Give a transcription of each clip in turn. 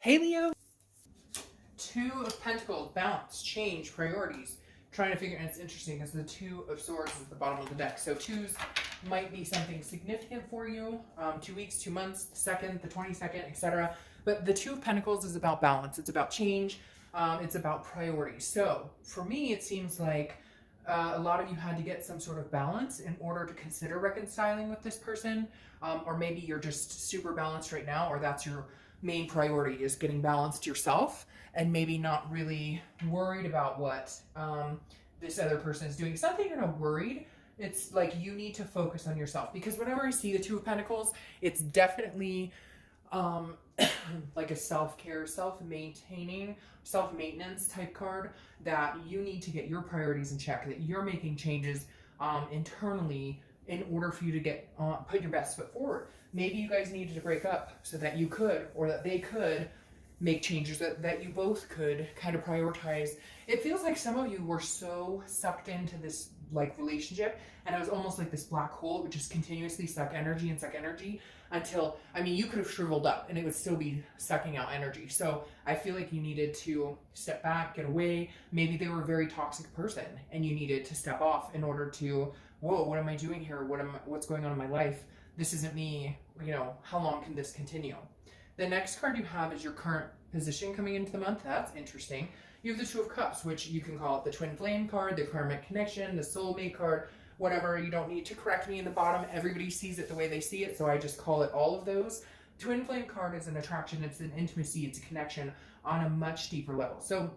Hey Leo! Two of Pentacles, balance, change, priorities. Trying to figure, and it's interesting because the Two of Swords is at the bottom of the deck. So twos might be something significant for you. 2 weeks, 2 months, the 2nd, the 22nd, etc. But the Two of Pentacles is about balance. It's about change. It's about priorities. So for me, it seems like a lot of you had to get some sort of balance in order to consider reconciling with this person. Or maybe you're just super balanced right now, or that's your main priority is getting balanced yourself and maybe not really worried about what this other person is doing. It's not that you're not worried. It's like you need to focus on yourself, because whenever I see the Two of Pentacles, it's definitely like a self-care, self-maintaining, self-maintenance type card, that you need to get your priorities in check, that you're making changes internally in order for you to get put your best foot forward. Maybe you guys needed to break up so that you could, or that they could make changes, that you both could kind of prioritize. It feels like some of you were so sucked into this like relationship, and it was almost like this black hole. It would just continuously suck energy until, I mean, you could have shriveled up and it would still be sucking out energy. So I feel like you needed to step back, get away. Maybe they were a very toxic person and you needed to step off in order to, whoa, what am I doing here? What's going on in my life? This isn't me. You know, how long can this continue? The next card you have is your current position coming into the month. That's interesting. You have the Two of Cups, which you can call it the Twin Flame card, the Karmic Connection, the Soulmate card, whatever. You don't need to correct me in the bottom. Everybody sees it the way they see it, so I just call it all of those. Twin Flame card is an attraction. It's an intimacy. It's a connection on a much deeper level. So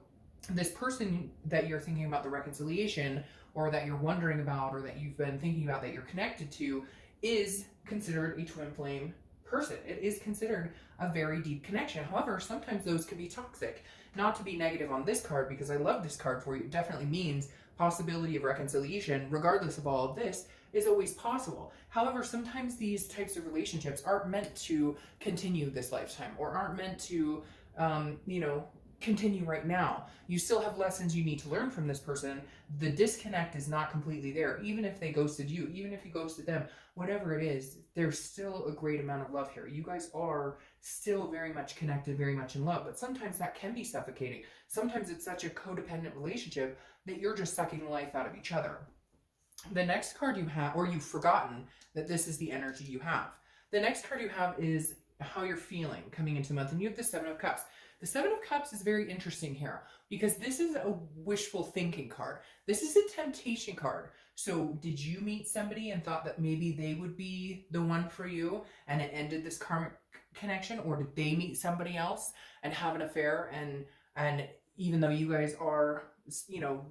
this person that you're thinking about the reconciliation, or that you're wondering about, or that you've been thinking about, that you're connected to, is considered a twin flame person. It is considered a very deep connection. However, sometimes those can be toxic. Not to be negative on this card, because I love this card for you. It definitely means possibility of reconciliation, regardless of all of this, is always possible. However, sometimes these types of relationships aren't meant to continue this lifetime, or aren't meant to, continue right now. You still have lessons you need to learn from this person. The disconnect is not completely there. Even if they ghosted you, even if you ghosted them, whatever it is, there's still a great amount of love here. You guys are still very much connected, very much in love, but sometimes that can be suffocating. Sometimes it's such a codependent relationship that you're just sucking the life out of each other. The next card you have, or you've forgotten that this is the energy you have. The next card you have is how you're feeling coming into the month, and you have the Seven of Cups. The Seven of Cups is very interesting here, because this is a wishful thinking card. This is a temptation card. So did you meet somebody and thought that maybe they would be the one for you, and it ended this karmic connection? Or did they meet somebody else and have an affair, and even though you guys are,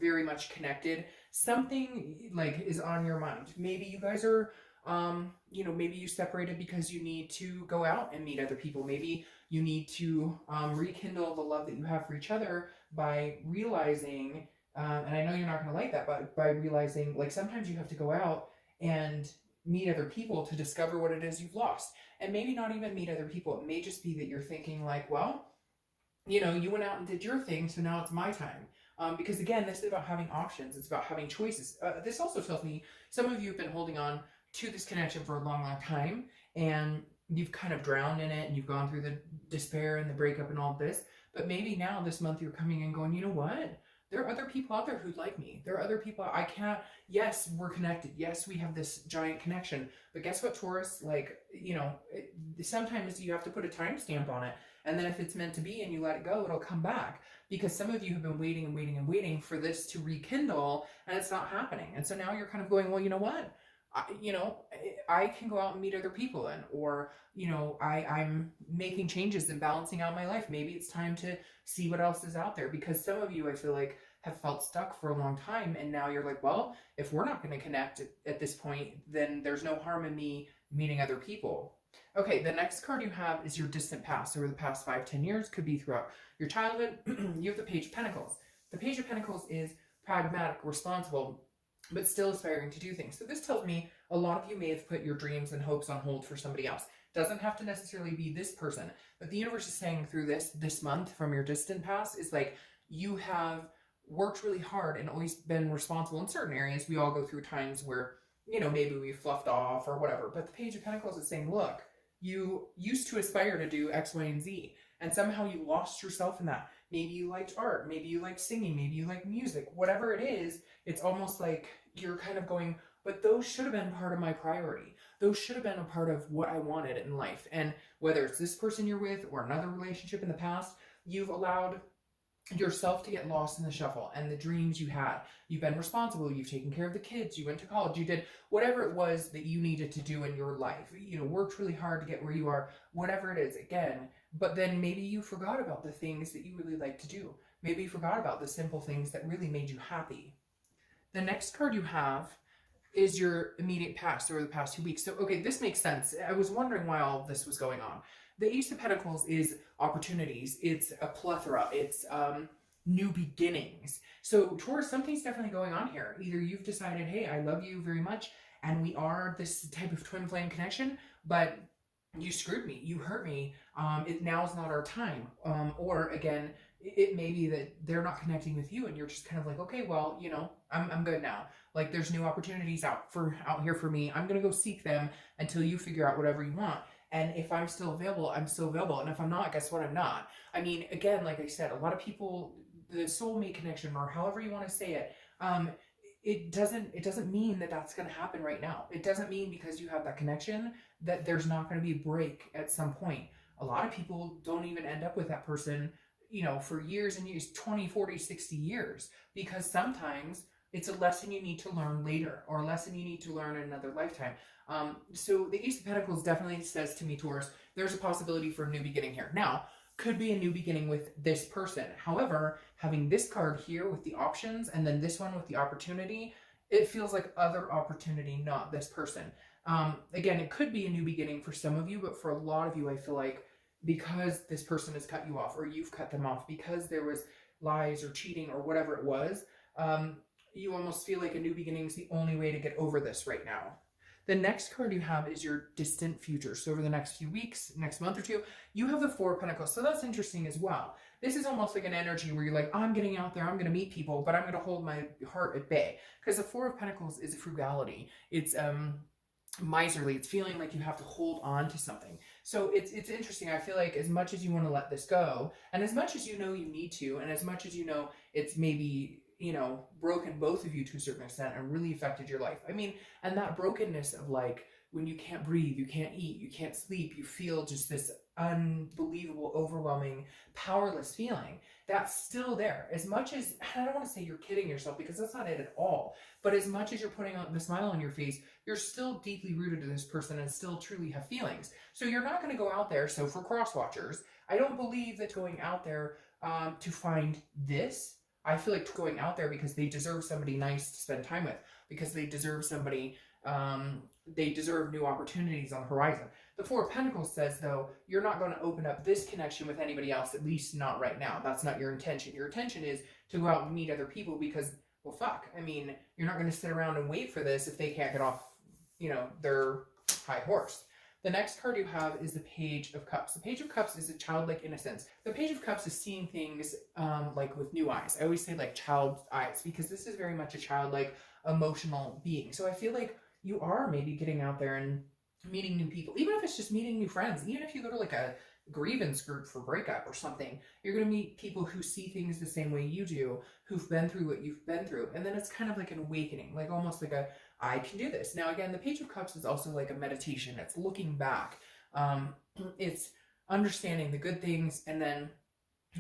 very much connected, something like is on your mind? Maybe you guys are maybe you separated because you need to go out and meet other people. Maybe you need to rekindle the love that you have for each other by realizing, and I know you're not going to like that, but by realizing, like, sometimes you have to go out and meet other people to discover what it is you've lost. And maybe not even meet other people. It may just be that you're thinking like, well, you went out and did your thing, so now it's my time. Because again, this is about having options. It's about having choices. This also tells me some of you have been holding on to this connection for a long, long time, and you've kind of drowned in it, and you've gone through the despair and the breakup and all this. But maybe now this month you're coming and going, you know what? There are other people out there who like me. There are other people I can't, yes, we're connected. Yes, we have this giant connection. But guess what, Taurus? Like, sometimes you have to put a timestamp on it. And then if it's meant to be and you let it go, it'll come back. Because some of you have been waiting and waiting and waiting for this to rekindle, and it's not happening. And so now you're kind of going, well, you know what? I can go out and meet other people, or I'm making changes and balancing out my life. Maybe it's time to see what else is out there, because some of you, I feel like, have felt stuck for a long time, and now you're like, well, if we're not going to connect at this point, then there's no harm in me meeting other people. Okay, the next card you have is your distant past, over the past 5-10 years, could be throughout your childhood. You have the Page of Pentacles. The Page of Pentacles is pragmatic, responsible, but still aspiring to do things. So this tells me a lot of you may have put your dreams and hopes on hold for somebody else. Doesn't have to necessarily be this person, but the universe is saying through this month from your distant past is like, you have worked really hard and always been responsible in certain areas. We all go through times where, maybe we fluffed off or whatever, but the Page of Pentacles is saying, look, you used to aspire to do X, Y, and Z, and somehow you lost yourself in that. Maybe you liked art, maybe you like singing, maybe you like music, whatever it is. It's almost like you're kind of going, but those should have been part of my priority. Those should have been a part of what I wanted in life. And whether it's this person you're with or another relationship in the past, you've allowed yourself to get lost in the shuffle and the dreams you had. You've been responsible, you've taken care of the kids, you went to college, you did whatever it was that you needed to do in your life. You know, worked really hard to get where you are, whatever it is, again. But then maybe you forgot about the things that you really like to do. Maybe you forgot about the simple things that really made you happy. The next card you have is your immediate past, or the past 2 weeks. So, okay, this makes sense. I was wondering why all of this was going on. The Ace of Pentacles is opportunities. It's a plethora. It's new beginnings. So, Taurus, something's definitely going on here. Either you've decided, hey, I love you very much, and we are this type of twin flame connection, but you screwed me. You hurt me. Now's not our time. Or, again, it may be that they're not connecting with you, and you're just kind of like, okay, well, you know, I'm good now. Like, there's new opportunities out here for me. I'm gonna go seek them until you figure out whatever you want. And if I'm still available, I'm still available. And if I'm not, guess what? I'm not. I mean, again, like I said, a lot of people, the soulmate connection, or however you want to say it, it doesn't mean that that's going to happen right now. It doesn't mean because you have that connection that there's not going to be a break at some point. A lot of people don't even end up with that person, you know, for years and years, 20, 40, 60 years, because sometimes it's a lesson you need to learn later, or a lesson you need to learn in another lifetime. So the Ace of Pentacles definitely says to me, Taurus, there's a possibility for a new beginning here. Now, could be a new beginning with this person. However, having this card here with the options and then this one with the opportunity, it feels like other opportunity, not this person. Again, it could be a new beginning for some of you, but for a lot of you, I feel like because this person has cut you off, or you've cut them off, because there was lies or cheating or whatever it was, you almost feel like a new beginning is the only way to get over this right now. The next card you have is your distant future. So over the next few weeks, next month or two, you have the Four of Pentacles. So that's interesting as well. This is almost like an energy where you're like, I'm getting out there, I'm going to meet people, but I'm going to hold my heart at bay. Because the Four of Pentacles is frugality. It's miserly. It's feeling like you have to hold on to something. So it's interesting. I feel like as much as you want to let this go, and as much as you know you need to, and as much as you know it's maybe, you know, broken both of you to a certain extent and really affected your life. I mean, and that brokenness of like, when you can't breathe, you can't eat, you can't sleep, you feel just this unbelievable, overwhelming, powerless feeling, that's still there. As much as, I don't want to say you're kidding yourself, because that's not it at all, but as much as you're putting on the smile on your face, you're still deeply rooted to this person and still truly have feelings. So you're not going to go out there. So for cross watchers, I don't believe that going out there to find this, I feel like going out there because they deserve somebody nice to spend time with, because they deserve somebody, they deserve new opportunities on the horizon. The Four of Pentacles says, though, you're not going to open up this connection with anybody else, at least not right now. That's not your intention. Your intention is to go out and meet other people because, well, fuck. I mean, you're not going to sit around and wait for this if they can't get off, you know, their high horse. The next card you have is the Page of Cups. The Page of Cups is a childlike innocence. The Page of Cups is seeing things like with new eyes. I always say like child's eyes, because this is very much a childlike emotional being. So I feel like you are maybe getting out there and meeting new people, even if it's just meeting new friends, even if you go to like a grievance group for breakup or something, you're going to meet people who see things the same way you do, who've been through what you've been through. And then it's kind of like an awakening, like almost like a, I can do this. Now, again, the Page of Cups is also like a meditation. It's looking back. It's understanding the good things and then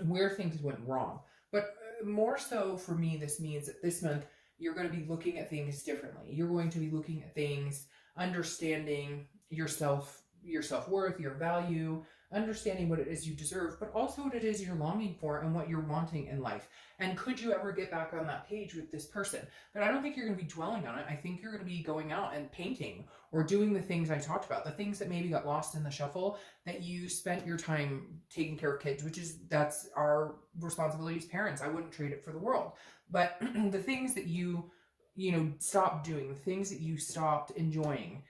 where things went wrong. But more so for me, this means that this month, you're going to be looking at things differently. You're going to be looking at things, understanding yourself, your self-worth, your value, understanding what it is you deserve, but also what it is you're longing for and what you're wanting in life. And could you ever get back on that page with this person? But I don't think you're going to be dwelling on it. I think you're going to be going out and painting or doing the things I talked about, the things that maybe got lost in the shuffle, that you spent your time taking care of kids, which is, that's our responsibility as parents. I wouldn't trade it for the world. But the things that you stopped doing, the things that you stopped enjoying,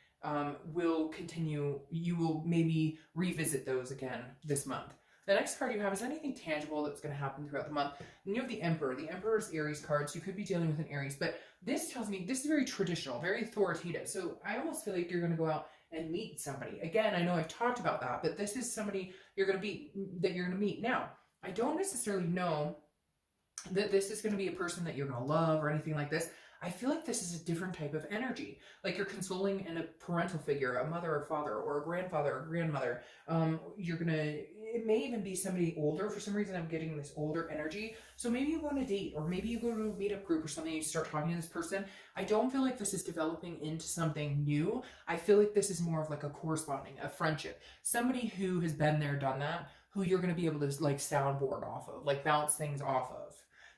will continue. You will maybe revisit those again this month. The next card you have is anything tangible that's going to happen throughout the month. And you have the Emperor. The Emperor is Aries card, so you could be dealing with an Aries. But this tells me this is very traditional, very authoritative. So I almost feel like you're going to go out and meet somebody. Again, I know I've talked about that, but this is somebody you're going to meet. Now, I don't necessarily know that this is going to be a person that you're going to love or anything like this. I feel like this is a different type of energy. Like you're consoling in a parental figure, a mother or father, or a grandfather or grandmother. It may even be somebody older. For some reason, I'm getting this older energy. So maybe you go on a date, or maybe you go to a meetup group or something, and you start talking to this person. I don't feel like this is developing into something new. I feel like this is more of like a corresponding, a friendship. Somebody who has been there, done that, who you're going to be able to like soundboard off of, like bounce things off of.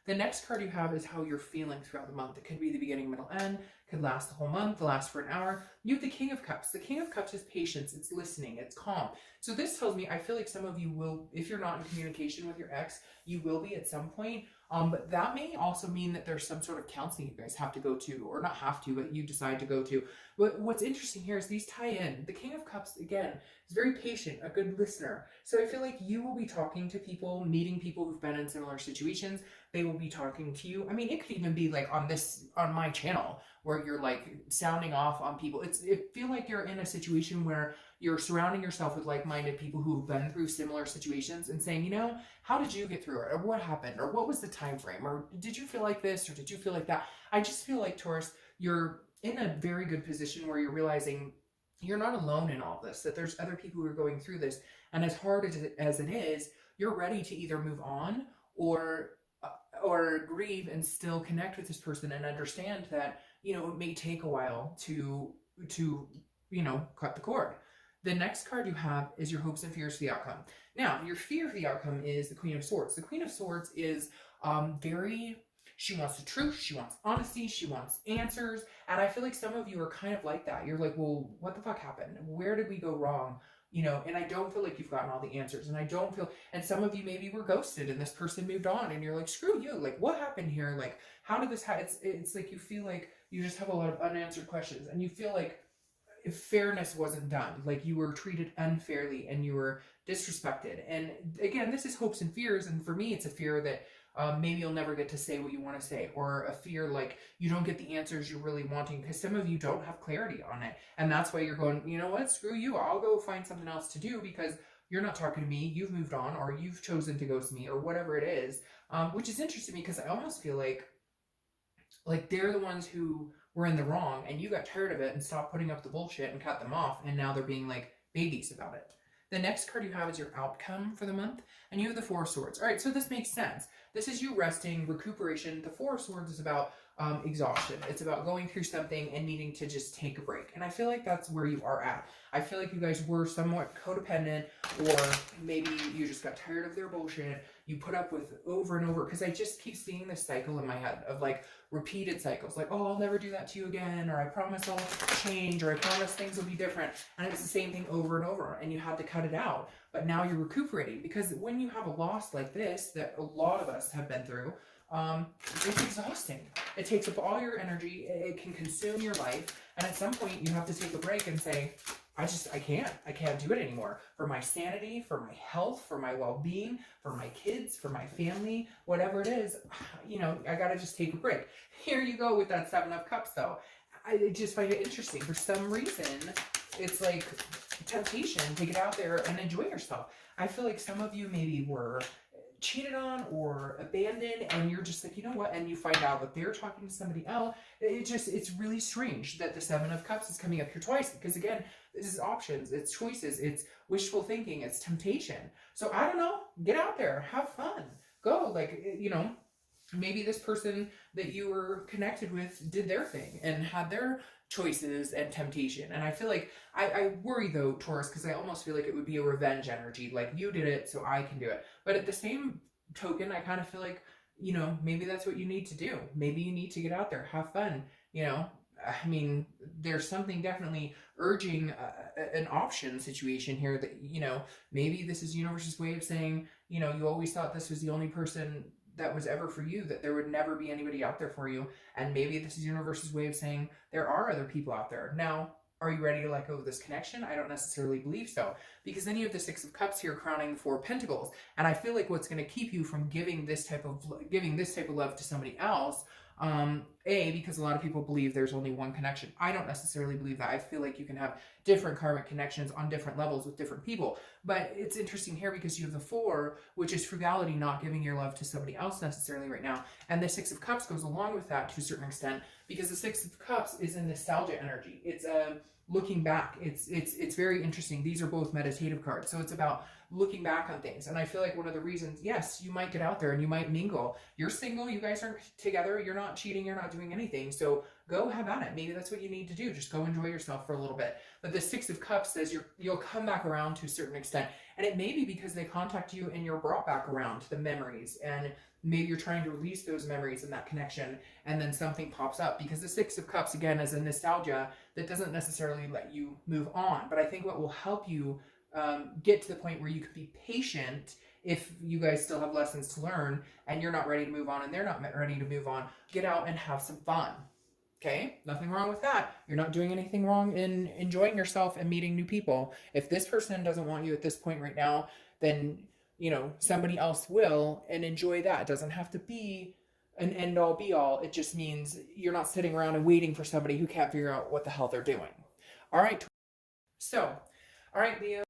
The next card you have is how you're feeling throughout the month. It could be the beginning, middle, end. Could last the whole month, last for an hour. You have the King of Cups. The King of Cups is patience. It's listening. It's calm. So this tells me, I feel like some of you will, if you're not in communication with your ex, you will be at some point. But that may also mean that there's some sort of counseling you guys have to go to, or not have to, but you decide to go to. But what's interesting here is these tie in. The King of Cups, again, is very patient, a good listener. So I feel like you will be talking to people, meeting people who've been in similar situations. They will be talking to you. I mean, it could even be like on my channel, where you're like sounding off on people. It feel like you're in a situation where you're surrounding yourself with like-minded people who've been through similar situations and saying, you know, how did you get through it? Or what happened? Or what was the time frame? Or did you feel like this? Or did you feel like that? I just feel like, Taurus, you're in a very good position where you're realizing you're not alone in all this, that there's other people who are going through this. And as hard as it is, you're ready to either move on or grieve and still connect with this person and understand that, you know, it may take a while to you know, cut the cord. The next card you have is your hopes and fears for the outcome. Now, your fear for the outcome is the Queen of Swords. The Queen of Swords is she wants the truth, she wants honesty, she wants answers. And I feel like some of you are kind of like that. You're like, well, what the fuck happened? Where did we go wrong? You know, and I don't feel like you've gotten all the answers. And I don't feel, and some of you maybe were ghosted and this person moved on and you're like, screw you. Like, what happened here? Like, how did this happen? It's like you feel like you just have a lot of unanswered questions and you feel like if fairness wasn't done, like you were treated unfairly and you were disrespected. And again, this is hopes and fears. And for me, it's a fear that maybe you'll never get to say what you want to say, or a fear like you don't get the answers you're really wanting because some of you don't have clarity on it. And that's why you're going, you know what, screw you. I'll go find something else to do because you're not talking to me. You've moved on, or you've chosen to ghost me, or whatever it is, which is interesting because I almost feel like they're the ones who were in the wrong and you got tired of it and stopped putting up the bullshit and cut them off. And now they're being like babies about it. The next card you have is your outcome for the month, and you have the Four of Swords. All right, so this makes sense. This is you resting, recuperation. The Four of Swords is about exhaustion. It's about going through something and needing to just take a break. And I feel like that's where you are at. I feel like you guys were somewhat codependent, or maybe you just got tired of their bullshit. You put up with over and over, because I just keep seeing this cycle in my head of like repeated cycles. Like, oh, I'll never do that to you again, or I promise I'll change, or I promise things will be different. And it's the same thing over and over, and you had to cut it out. But now you're recuperating, because when you have a loss like this, that a lot of us have been through, it's exhausting. It takes up all your energy. It can consume your life. And at some point you have to take a break and say, I can't do it anymore. For my sanity, for my health, for my well-being, for my kids, for my family, whatever it is, you know, I gotta just take a break. Here you go with that Seven of Cups though. I just find it interesting. For some reason, it's like temptation to get out there and enjoy yourself. I feel like some of you maybe were cheated on or abandoned, and you're just like, you know what, and you find out that they're talking to somebody else. It's really strange that the Seven of Cups is coming up here twice, because again, this is options, it's choices, it's wishful thinking, it's temptation. So I don't know, get out there, have fun, go, like, you know, maybe this person that you were connected with did their thing and had their choices and temptation. And I feel like I worry though, Taurus, because I almost feel like it would be a revenge energy, like you did it so I can do it. But at the same token, I kind of feel like, you know, maybe that's what you need to do. Maybe you need to get out there, have fun, you know. I mean, there's something definitely urging an option situation here that, you know, maybe this is universe's way of saying, you know, you always thought this was the only person that was ever for you, that there would never be anybody out there for you. And maybe this is universe's way of saying there are other people out there. Now, are you ready to let go of this connection? I don't necessarily believe so, because then you have the Six of Cups here crowning the Four of Pentacles. And I feel like what's going to keep you from giving this type of love to somebody else Because a lot of people believe there's only one connection. I don't necessarily believe that. I feel like you can have different karmic connections on different levels with different people. But it's interesting here because you have the 4, which is frugality, not giving your love to somebody else necessarily right now. And the 6 of Cups goes along with that to a certain extent, because the 6 of Cups is a nostalgia energy. It's looking back. It's very interesting. These are both meditative cards. So it's about looking back on things. And I feel like one of the reasons, yes, you might get out there and you might mingle. You're single, you guys aren't together, you're not cheating, you're not doing anything. So go have at it. Maybe that's what you need to do. Just go enjoy yourself for a little bit. But the 6 of Cups says you'll come back around to a certain extent. And it may be because they contact you and you're brought back around to the memories. And maybe you're trying to release those memories and that connection, and then something pops up. Because the 6 of Cups, again, is a nostalgia that doesn't necessarily let you move on. But I think what will help you get to the point where you can be patient if you guys still have lessons to learn and you're not ready to move on and they're not ready to move on. Get out and have some fun. Okay? Nothing wrong with that. You're not doing anything wrong in enjoying yourself and meeting new people. If this person doesn't want you at this point right now, then, you know, somebody else will, and enjoy that. It doesn't have to be an end all be all. It just means you're not sitting around and waiting for somebody who can't figure out what the hell they're doing. All right. So, all right, Leo.